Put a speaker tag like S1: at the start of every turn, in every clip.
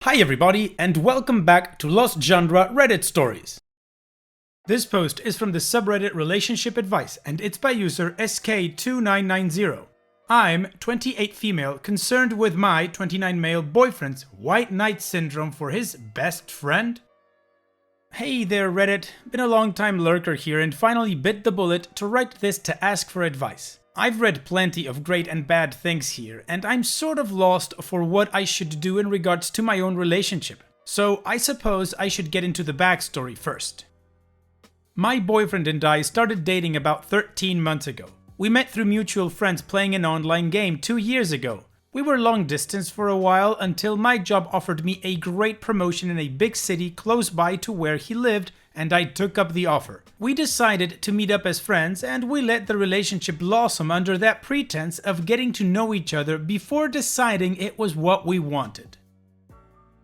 S1: Hi everybody, and welcome back to Lost Genre Reddit Stories. This post is from the subreddit Relationship Advice, and it's by user SK2990. I'm 28 female concerned with my 29 male boyfriend's white knight syndrome for his best friend. Hey there Reddit, been a long time lurker here and finally bit the bullet to write this to ask for advice. I've read plenty of great and bad things here, and I'm sort of lost for what I should do in regards to my own relationship. So I suppose I should get into the backstory first. My boyfriend and I started dating about 13 months ago. We met through mutual friends playing an online game 2 years ago. We were long distance for a while until my job offered me a great promotion in a big city close by to where he lived, and I took up the offer. We decided to meet up as friends, and we let the relationship blossom under that pretense of getting to know each other before deciding it was what we wanted.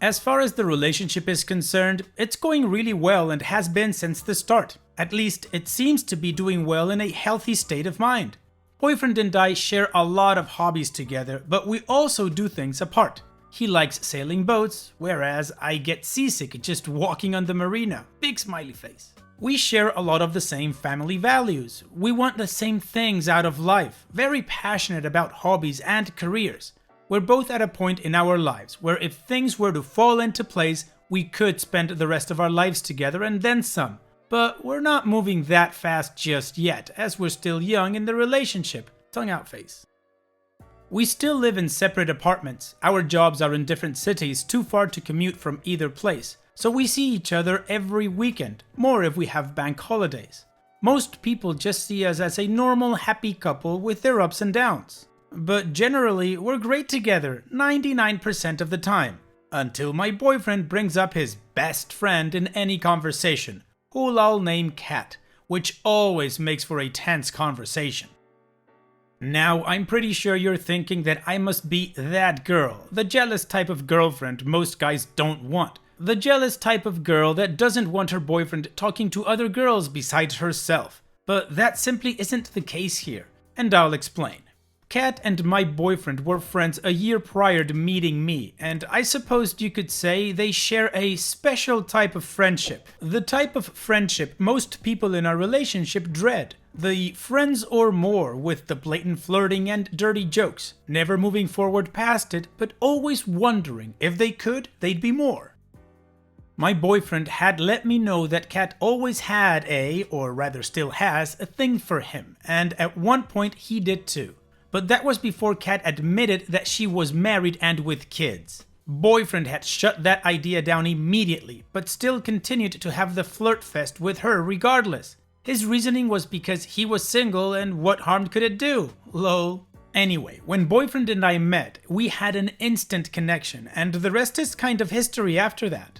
S1: As far as the relationship is concerned, it's going really well and has been since the start. At least, it seems to be doing well in a healthy state of mind. Boyfriend and I share a lot of hobbies together, but we also do things apart. He likes sailing boats, whereas I get seasick just walking on the marina. Big smiley face. We share a lot of the same family values. We want the same things out of life. Very passionate about hobbies and careers. We're both at a point in our lives where if things were to fall into place, we could spend the rest of our lives together and then some. But we're not moving that fast just yet, as we're still young in the relationship. Tongue out face. We still live in separate apartments. Our jobs are in different cities, too far to commute from either place. So we see each other every weekend, more if we have bank holidays. Most people just see us as a normal, happy couple with their ups and downs. But generally, we're great together 99% of the time. Until my boyfriend brings up his best friend in any conversation, who I'll name Kat, which always makes for a tense conversation. Now, I'm pretty sure you're thinking that I must be that girl, the jealous type of girlfriend most guys don't want. The jealous type of girl that doesn't want her boyfriend talking to other girls besides herself. But that simply isn't the case here, and I'll explain. Kat and my boyfriend were friends a year prior to meeting me, and I suppose you could say they share a special type of friendship. The type of friendship most people in our relationship dread. The friends or more with the blatant flirting and dirty jokes, never moving forward past it, but always wondering if they could, they'd be more. My boyfriend had let me know that Kat always had or rather still has, a thing for him, and at one point he did too. But that was before Kat admitted that she was married and with kids. Boyfriend had shut that idea down immediately, but still continued to have the flirt fest with her regardless. His reasoning was because he was single and what harm could it do? Lol. Anyway, when boyfriend and I met, we had an instant connection, and the rest is kind of history after that.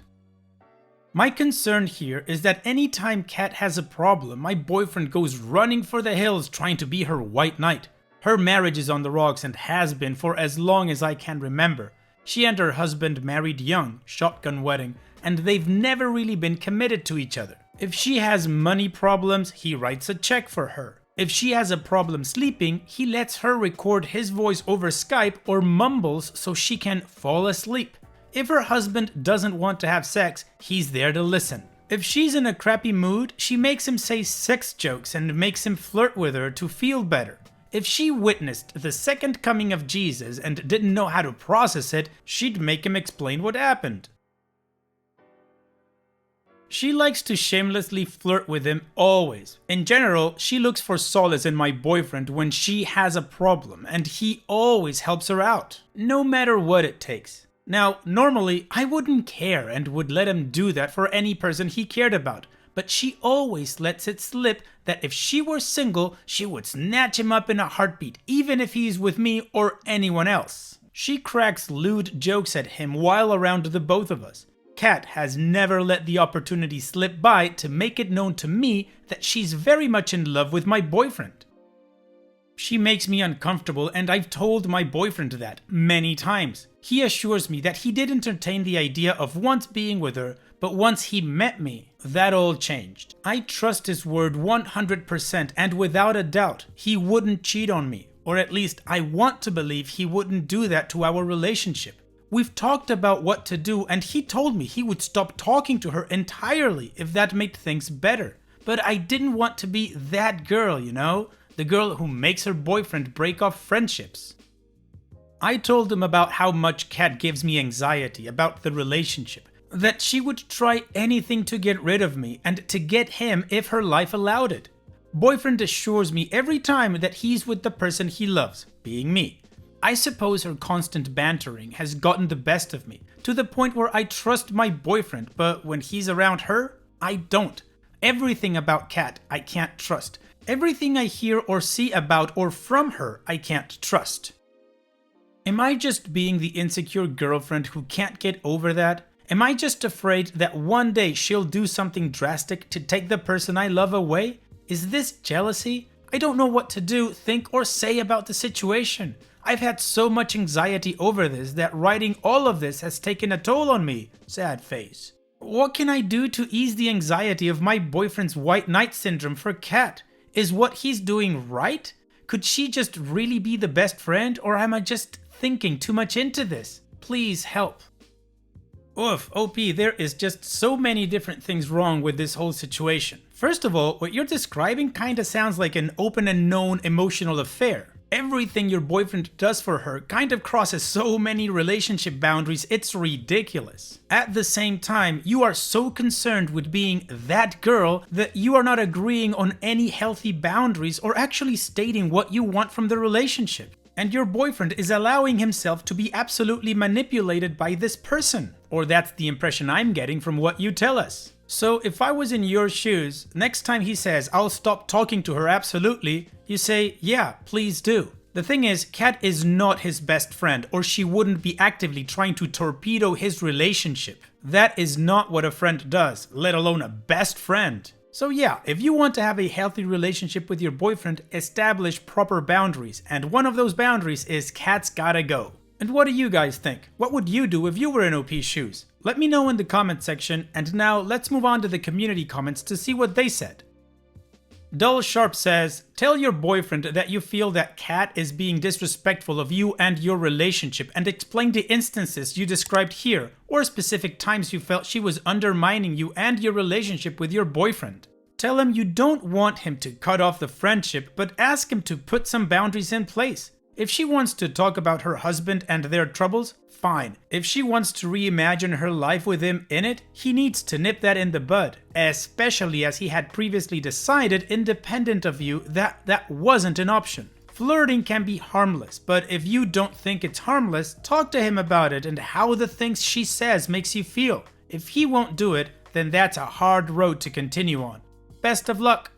S1: My concern here is that anytime Kat has a problem, my boyfriend goes running for the hills trying to be her white knight. Her marriage is on the rocks and has been for as long as I can remember. She and her husband married young, shotgun wedding, and they've never really been committed to each other. If she has money problems, he writes a check for her. If she has a problem sleeping, he lets her record his voice over Skype or mumbles so she can fall asleep. If her husband doesn't want to have sex, he's there to listen. If she's in a crappy mood, she makes him say sex jokes and makes him flirt with her to feel better. If she witnessed the second coming of Jesus and didn't know how to process it, she'd make him explain what happened. She likes to shamelessly flirt with him always. In general, she looks for solace in my boyfriend when she has a problem, and he always helps her out, no matter what it takes. Now, normally, I wouldn't care and would let him do that for any person he cared about, but she always lets it slip that if she were single, she would snatch him up in a heartbeat, even if he's with me or anyone else. She cracks lewd jokes at him while around the both of us. Kat has never let the opportunity slip by to make it known to me that she's very much in love with my boyfriend. She makes me uncomfortable, and I've told my boyfriend that many times. He assures me that he did entertain the idea of once being with her, but once he met me, that all changed. I trust his word 100%, and without a doubt, he wouldn't cheat on me, or at least I want to believe he wouldn't do that to our relationship. We've talked about what to do, and he told me he would stop talking to her entirely if that made things better. But I didn't want to be that girl, you know? The girl who makes her boyfriend break off friendships. I told him about how much Kat gives me anxiety about the relationship, that she would try anything to get rid of me and to get him if her life allowed it. Boyfriend assures me every time that he's with the person he loves, being me. I suppose her constant bantering has gotten the best of me, to the point where I trust my boyfriend, but when he's around her, I don't. Everything about Kat I can't trust. Everything I hear or see about or from her I can't trust. Am I just being the insecure girlfriend who can't get over that? Am I just afraid that one day she'll do something drastic to take the person I love away? Is this jealousy? I don't know what to do, think, or say about the situation. I've had so much anxiety over this that writing all of this has taken a toll on me. Sad face. What can I do to ease the anxiety of my boyfriend's white knight syndrome for Kat? Is what he's doing right? Could she just really be the best friend, or am I just thinking too much into this? Please help. Oof, OP, there is just so many different things wrong with this whole situation. First of all, what you're describing kinda sounds like an open and known emotional affair. Everything your boyfriend does for her kind of crosses so many relationship boundaries, it's ridiculous. At the same time, you are so concerned with being that girl that you are not agreeing on any healthy boundaries or actually stating what you want from the relationship. And your boyfriend is allowing himself to be absolutely manipulated by this person. Or that's the impression I'm getting from what you tell us. So if I was in your shoes, next time he says, I'll stop talking to her absolutely, you say, yeah, please do. The thing is, Kat is not his best friend, or she wouldn't be actively trying to torpedo his relationship. That is not what a friend does, let alone a best friend. So yeah, if you want to have a healthy relationship with your boyfriend, establish proper boundaries, and one of those boundaries is Kat's gotta go. And what do you guys think? What would you do if you were in OP's shoes? Let me know in the comment section, and now let's move on to the community comments to see what they said. Dull Sharp says, tell your boyfriend that you feel that Kat is being disrespectful of you and your relationship, and explain the instances you described here, or specific times you felt she was undermining you and your relationship with your boyfriend. Tell him you don't want him to cut off the friendship, but ask him to put some boundaries in place. If she wants to talk about her husband and their troubles, fine. If she wants to reimagine her life with him in it, he needs to nip that in the bud, especially as he had previously decided, independent of you, that that wasn't an option. Flirting can be harmless, but if you don't think it's harmless, talk to him about it and how the things she says makes you feel. If he won't do it, then that's a hard road to continue on. Best of luck!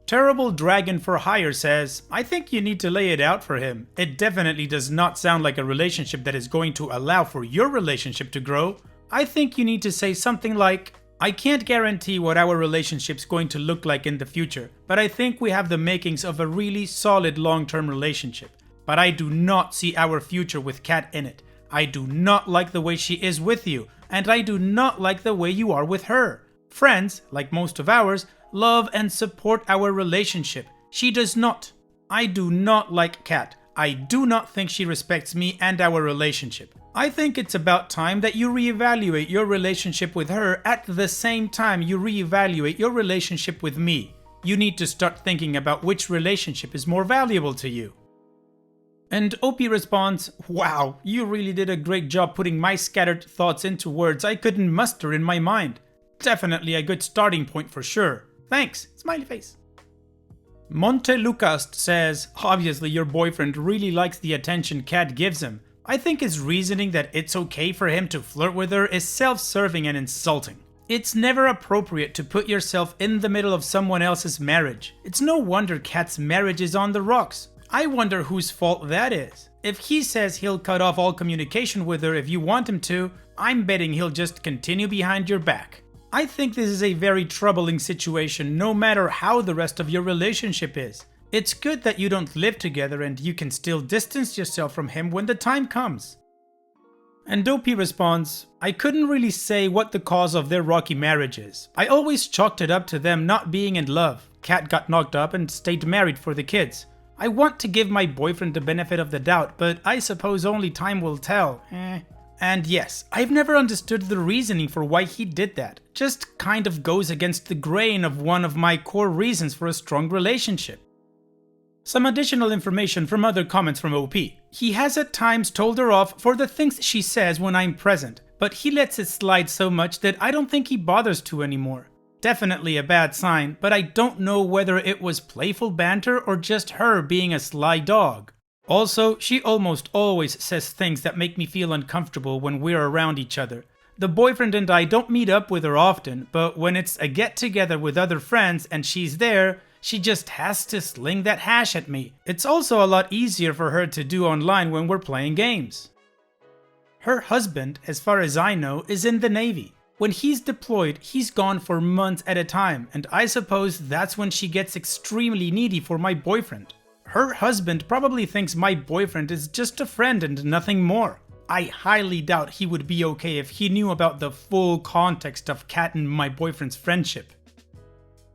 S1: Terrible Dragon for Hire says, I think you need to lay it out for him. It definitely does not sound like a relationship that is going to allow for your relationship to grow. I think you need to say something like, I can't guarantee what our relationship's going to look like in the future, but I think we have the makings of a really solid long-term relationship. But I do not see our future with Kat in it. I do not like the way she is with you, and I do not like the way you are with her. Friends, like most of ours, love and support our relationship. She does not. I do not like Kat. I do not think she respects me and our relationship. I think it's about time that you reevaluate your relationship with her at the same time you reevaluate your relationship with me. You need to start thinking about which relationship is more valuable to you. And OP responds, wow, you really did a great job putting my scattered thoughts into words I couldn't muster in my mind. Definitely a good starting point for sure. Thanks, smiley face. Monte Lucas says, obviously your boyfriend really likes the attention Kat gives him. I think his reasoning that it's okay for him to flirt with her is self-serving and insulting. It's never appropriate to put yourself in the middle of someone else's marriage. It's no wonder Kat's marriage is on the rocks. I wonder whose fault that is. If he says he'll cut off all communication with her if you want him to, I'm betting he'll just continue behind your back. I think this is a very troubling situation no matter how the rest of your relationship is. It's good that you don't live together and you can still distance yourself from him when the time comes. And Dopey responds, I couldn't really say what the cause of their rocky marriage is. I always chalked it up to them not being in love. Kat got knocked up and stayed married for the kids. I want to give my boyfriend the benefit of the doubt, but I suppose only time will tell. And yes, I've never understood the reasoning for why he did that. Just kind of goes against the grain of one of my core reasons for a strong relationship. Some additional information from other comments from OP. He has at times told her off for the things she says when I'm present, but he lets it slide so much that I don't think he bothers to anymore. Definitely a bad sign, but I don't know whether it was playful banter or just her being a sly dog. Also, she almost always says things that make me feel uncomfortable when we're around each other. The boyfriend and I don't meet up with her often, but when it's a get-together with other friends and she's there, she just has to sling that hash at me. It's also a lot easier for her to do online when we're playing games. Her husband, as far as I know, is in the Navy. When he's deployed, he's gone for months at a time, and I suppose that's when she gets extremely needy for my boyfriend. Her husband probably thinks my boyfriend is just a friend and nothing more. I highly doubt he would be okay if he knew about the full context of Kat and my boyfriend's friendship.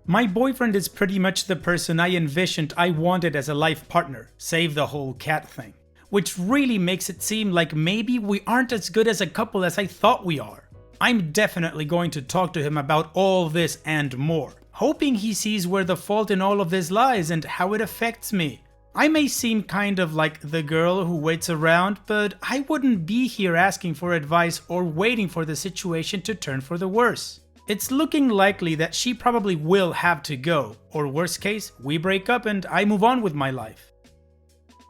S1: My boyfriend is pretty much the person I envisioned I wanted as a life partner, save the whole Kat thing. Which really makes it seem like maybe we aren't as good as a couple as I thought we are. I'm definitely going to talk to him about all this and more, hoping he sees where the fault in all of this lies and how it affects me. I may seem kind of like the girl who waits around, but I wouldn't be here asking for advice or waiting for the situation to turn for the worse. It's looking likely that she probably will have to go, or worst case, we break up and I move on with my life.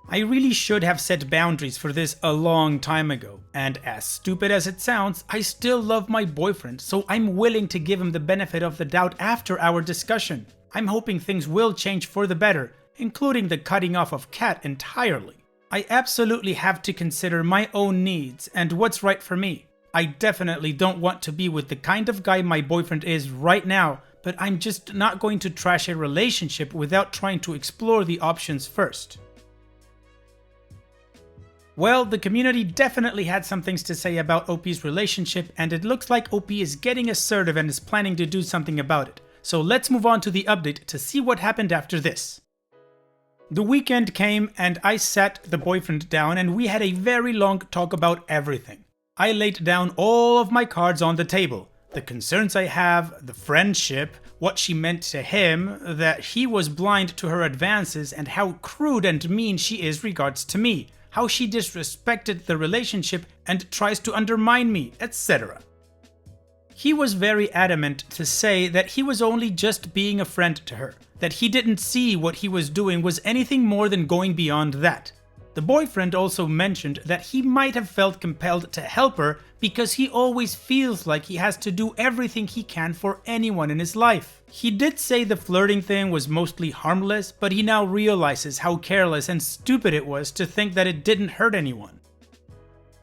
S1: I really should have set boundaries for this a long time ago, and as stupid as it sounds, I still love my boyfriend, so I'm willing to give him the benefit of the doubt after our discussion. I'm hoping things will change for the better, including the cutting off of Kat entirely. I absolutely have to consider my own needs and what's right for me. I definitely don't want to be with the kind of guy my boyfriend is right now, but I'm just not going to trash a relationship without trying to explore the options first. Well, the community definitely had some things to say about OP's relationship, and it looks like OP is getting assertive and is planning to do something about it. So let's move on to the update to see what happened after this. The weekend came and I sat the boyfriend down and we had a very long talk about everything. I laid down all of my cards on the table. The concerns I have, the friendship, what she meant to him, that he was blind to her advances, and how crude and mean she is regards to me. How she disrespected the relationship and tries to undermine me, etc. He was very adamant to say that he was only just being a friend to her, that he didn't see what he was doing was anything more than going beyond that. The boyfriend also mentioned that he might have felt compelled to help her because he always feels like he has to do everything he can for anyone in his life. He did say the flirting thing was mostly harmless, but he now realizes how careless and stupid it was to think that it didn't hurt anyone.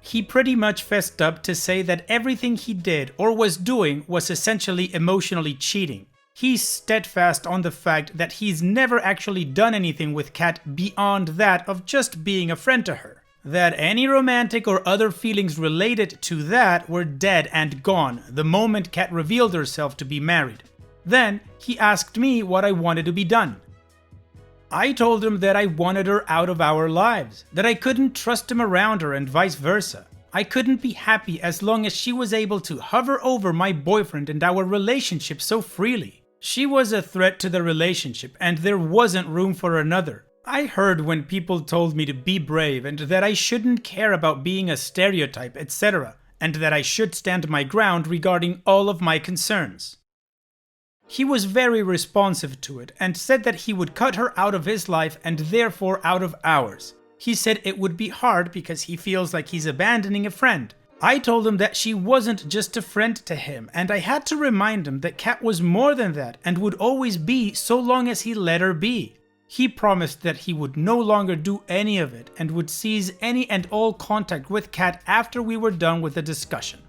S1: He pretty much fessed up to say that everything he did or was doing was essentially emotionally cheating. He's steadfast on the fact that he's never actually done anything with Kat beyond that of just being a friend to her. That any romantic or other feelings related to that were dead and gone the moment Kat revealed herself to be married. Then he asked me what I wanted to be done. I told him that I wanted her out of our lives, that I couldn't trust him around her and vice versa. I couldn't be happy as long as she was able to hover over my boyfriend and our relationship so freely. She was a threat to the relationship and there wasn't room for another. I heard when people told me to be brave and that I shouldn't care about being a stereotype, etc., and that I should stand my ground regarding all of my concerns. He was very responsive to it and said that he would cut her out of his life and therefore out of ours. He said it would be hard because he feels like he's abandoning a friend. I told him that she wasn't just a friend to him, and I had to remind him that Kat was more than that and would always be so long as he let her be. He promised that he would no longer do any of it and would cease any and all contact with Kat after we were done with the discussion.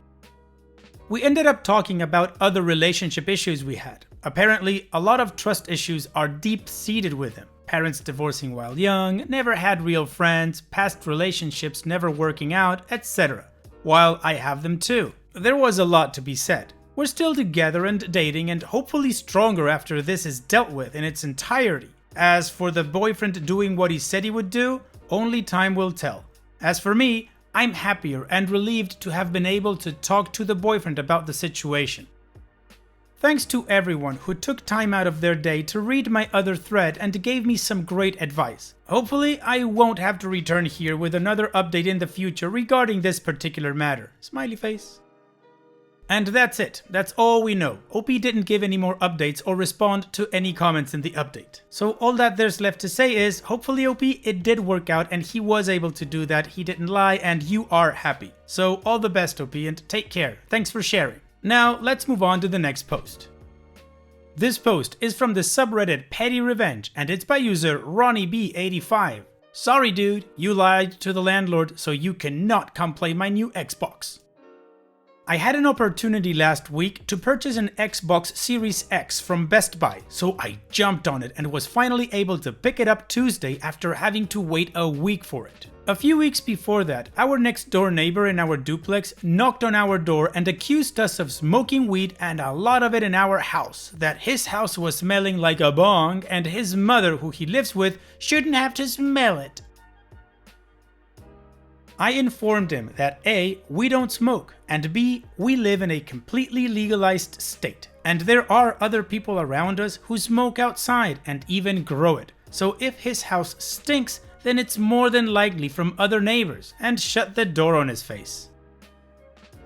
S1: We ended up talking about other relationship issues we had. Apparently, a lot of trust issues are deep-seated with him. Parents divorcing while young, never had real friends, past relationships never working out, etc. While I have them too. There was a lot to be said. We're still together and dating and hopefully stronger after this is dealt with in its entirety. As for the boyfriend doing what he said he would do, only time will tell. As for me, I'm happier and relieved to have been able to talk to the boyfriend about the situation. Thanks to everyone who took time out of their day to read my other thread and gave me some great advice. Hopefully, I won't have to return here with another update in the future regarding this particular matter. Smiley face. And that's it. That's all we know. OP didn't give any more updates or respond to any comments in the update. So all that there's left to say is, hopefully OP, it did work out and he was able to do that. He didn't lie and you are happy. So all the best, OP, and take care. Thanks for sharing. Now, let's move on to the next post. This post is from the subreddit Petty Revenge and it's by user RonnieB85. Sorry dude, you lied to the landlord, so you cannot come play my new Xbox. I had an opportunity last week to purchase an Xbox Series X from Best Buy, so I jumped on it and was finally able to pick it up Tuesday after having to wait a week for it. A few weeks before that, our next door neighbor in our duplex knocked on our door and accused us of smoking weed and a lot of it in our house, that his house was smelling like a bong and his mother, who he lives with, shouldn't have to smell it. I informed him that A, we don't smoke, and B, we live in a completely legalized state, and there are other people around us who smoke outside and even grow it, so if his house stinks, then it's more than likely from other neighbors, and shut the door on his face.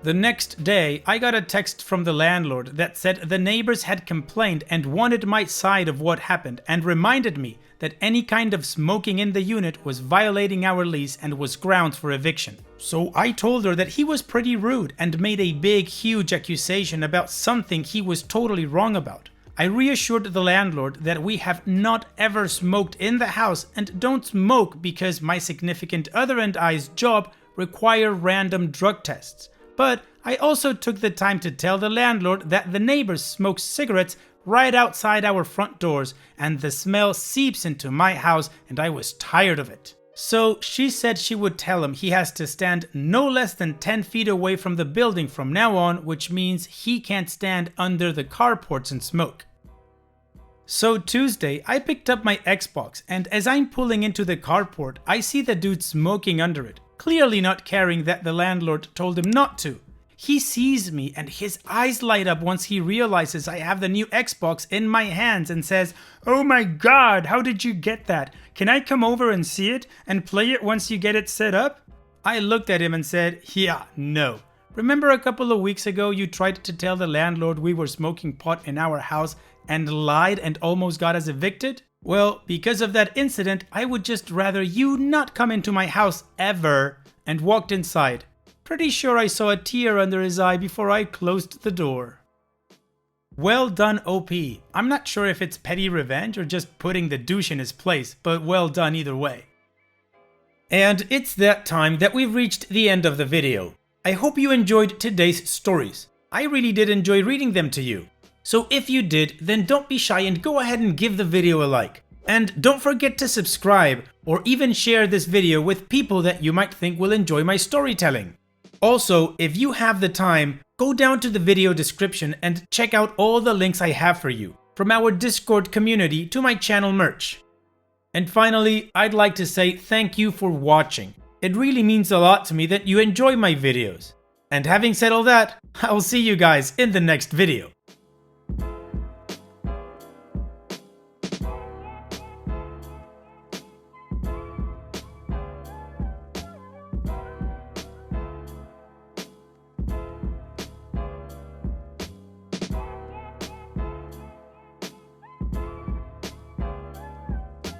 S1: The next day, I got a text from the landlord that said the neighbors had complained and wanted my side of what happened and reminded me that any kind of smoking in the unit was violating our lease and was grounds for eviction. So I told her that he was pretty rude and made a big, huge accusation about something he was totally wrong about. I reassured the landlord that we have not ever smoked in the house and don't smoke because my significant other and I's job require random drug tests. But I also took the time to tell the landlord that the neighbors smoke cigarettes right outside our front doors and the smell seeps into my house and I was tired of it. So she said she would tell him he has to stand no less than 10 feet away from the building from now on, which means he can't stand under the carports and smoke. So Tuesday, I picked up my Xbox and as I'm pulling into the carport, I see the dude smoking under it, clearly not caring that the landlord told him not to. He sees me and his eyes light up once he realizes I have the new Xbox in my hands and says, "Oh my god, how did you get that? Can I come over and see it and play it once you get it set up?" I looked at him and said, "Yeah, no. Remember a couple of weeks ago you tried to tell the landlord we were smoking pot in our house and lied and almost got us evicted? Well, because of that incident, I would just rather you not come into my house ever," and walked inside. Pretty sure I saw a tear under his eye before I closed the door. Well done, OP. I'm not sure if it's petty revenge or just putting the douche in his place, but well done either way. And it's that time that we've reached the end of the video. I hope you enjoyed today's stories. I really did enjoy reading them to you. So if you did, then don't be shy and go ahead and give the video a like. And don't forget to subscribe or even share this video with people that you might think will enjoy my storytelling. Also, if you have the time, go down to the video description and check out all the links I have for you, from our Discord community to my channel merch. And finally, I'd like to say thank you for watching. It really means a lot to me that you enjoy my videos. And having said all that, I'll see you guys in the next video.